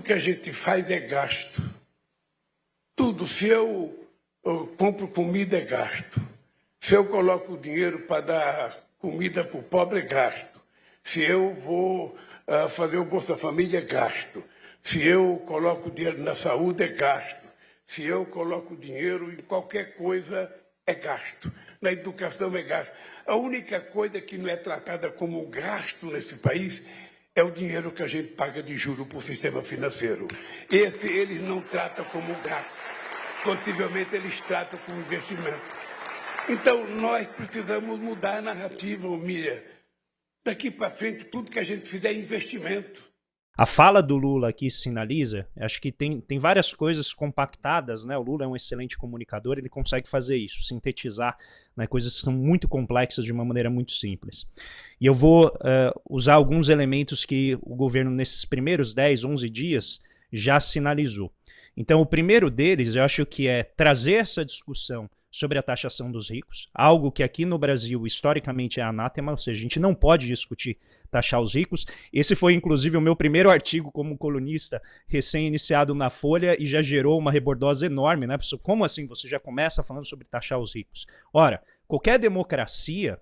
que a gente faz é gasto. Tudo. Se eu compro comida, é gasto. Se eu coloco dinheiro para dar comida para o pobre, é gasto. Se eu vou fazer o Bolsa Família, é gasto. Se eu coloco dinheiro na saúde, é gasto. Se eu coloco dinheiro em qualquer coisa, é gasto. Na educação, é gasto. A única coisa que não é tratada como gasto nesse país é o dinheiro que a gente paga de juro para o sistema financeiro. Esse eles não tratam como gasto. Possivelmente eles tratam como investimento. Então, nós precisamos mudar a narrativa, Miriam. Daqui para frente, tudo que a gente fizer é investimento. A fala do Lula aqui sinaliza, acho que tem várias coisas compactadas, né? O Lula é um excelente comunicador, ele consegue fazer isso, sintetizar, né, coisas que são muito complexas de uma maneira muito simples. E eu vou usar alguns elementos que o governo nesses primeiros 10, 11 dias já sinalizou. Então o primeiro deles, eu acho que é trazer essa discussão sobre a taxação dos ricos, algo que aqui no Brasil historicamente é anátema, ou seja, a gente não pode discutir taxar os ricos. Esse foi inclusive o meu primeiro artigo como colunista recém-iniciado na Folha e já gerou uma rebordosa enorme, né? Como assim você já começa falando sobre taxar os ricos? Ora, qualquer democracia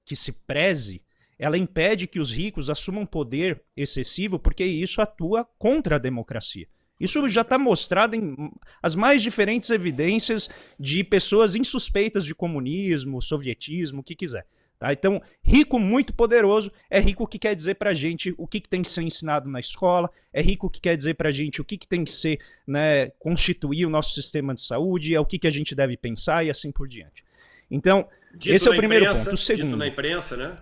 que se preze, ela impede que os ricos assumam poder excessivo porque isso atua contra a democracia. Isso já está mostrado em as mais diferentes evidências de pessoas insuspeitas de comunismo, sovietismo, o que quiser. Tá? Então, rico muito poderoso é rico que quer dizer pra gente o que tem que ser ensinado na escola, é rico que quer dizer pra gente o que tem que ser, né, constituir o nosso sistema de saúde, é o que a gente deve pensar e assim por diante. Então, dito esse é o primeiro ponto. O segundo, dito na imprensa, né?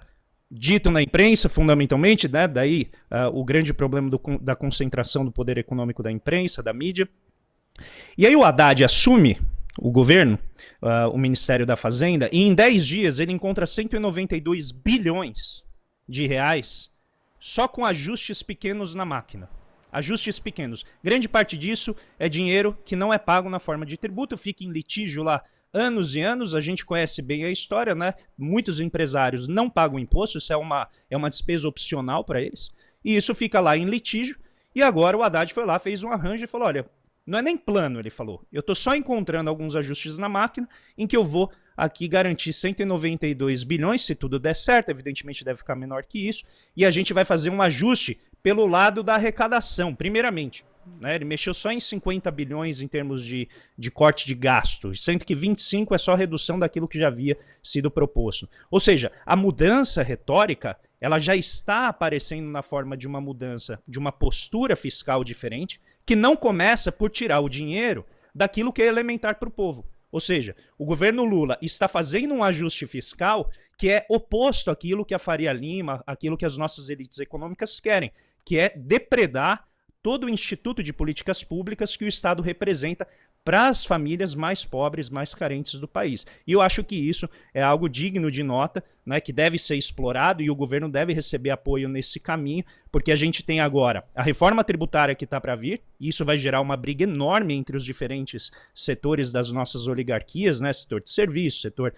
Dito na imprensa, fundamentalmente, né? Daí o grande problema da concentração do poder econômico da imprensa, da mídia. E aí o Haddad assume o governo, o Ministério da Fazenda, e em 10 dias ele encontra 192 bilhões de reais só com ajustes pequenos na máquina. Ajustes pequenos. Grande parte disso é dinheiro que não é pago na forma de tributo, fica em litígio lá anos e anos, a gente conhece bem a história, né? Muitos empresários não pagam imposto, isso é uma despesa opcional para eles, e isso fica lá em litígio, e agora o Haddad foi lá, fez um arranjo e falou, olha, não é nem plano, ele falou, eu tô só encontrando alguns ajustes na máquina em que eu vou aqui garantir 192 bilhões, se tudo der certo, evidentemente deve ficar menor que isso, e a gente vai fazer um ajuste pelo lado da arrecadação, primeiramente. Né, ele mexeu só em 50 bilhões em termos de corte de gasto, sendo que 25 é só redução daquilo que já havia sido proposto. Ou seja, a mudança retórica ela já está aparecendo na forma de uma mudança, de uma postura fiscal diferente, que não começa por tirar o dinheiro daquilo que é elementar para o povo. Ou seja, o governo Lula está fazendo um ajuste fiscal que é oposto àquilo que a Faria Lima, aquilo que as nossas elites econômicas querem, que é depredar todo o instituto de políticas públicas que o Estado representa para as famílias mais pobres, mais carentes do país. E eu acho que isso é algo digno de nota, né, que deve ser explorado e o governo deve receber apoio nesse caminho, porque a gente tem agora a reforma tributária que está para vir, e isso vai gerar uma briga enorme entre os diferentes setores das nossas oligarquias, né, setor de serviço, setor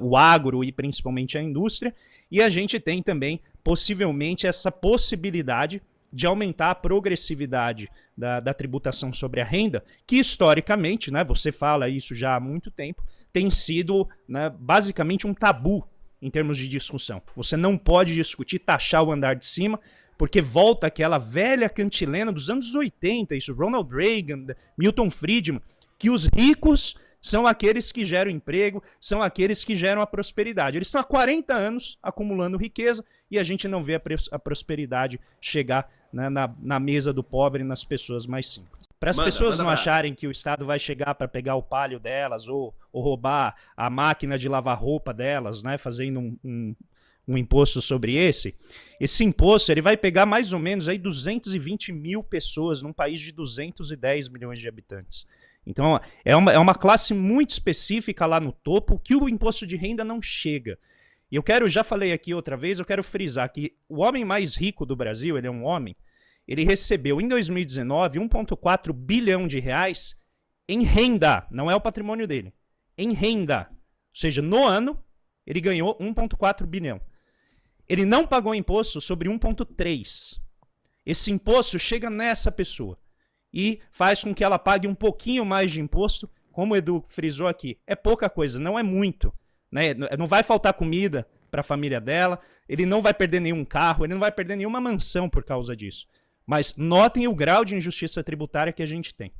o agro e principalmente a indústria, e a gente tem também possivelmente essa possibilidade de aumentar a progressividade da tributação sobre a renda, que historicamente, né, você fala isso já há muito tempo, tem sido, né, basicamente um tabu em termos de discussão. Você não pode discutir taxar o andar de cima, porque volta aquela velha cantilena dos anos 80, isso, Ronald Reagan, Milton Friedman, que os ricos são aqueles que geram emprego, são aqueles que geram a prosperidade. Eles estão há 40 anos acumulando riqueza e a gente não vê a prosperidade chegar, né, na mesa do pobre e nas pessoas mais simples. Para as pessoas não acharem que o Estado vai chegar para pegar o palio delas ou roubar a máquina de lavar roupa delas, né, fazendo um imposto sobre esse imposto ele vai pegar mais ou menos aí 220 mil pessoas num país de 210 milhões de habitantes. Então é uma classe muito específica lá no topo que o imposto de renda não chega. E já falei aqui outra vez, eu quero frisar que o homem mais rico do Brasil, ele é um homem, ele recebeu em 2019 1,4 bilhão de reais em renda, não é o patrimônio dele, em renda. Ou seja, no ano, ele ganhou 1,4 bilhão. Ele não pagou imposto sobre 1,3. Esse imposto chega nessa pessoa. e faz com que ela pague um pouquinho mais de imposto, como o Edu frisou aqui. É pouca coisa, não é muito, né? Não vai faltar comida para a família dela, ele não vai perder nenhum carro, ele não vai perder nenhuma mansão por causa disso. Mas notem o grau de injustiça tributária que a gente tem.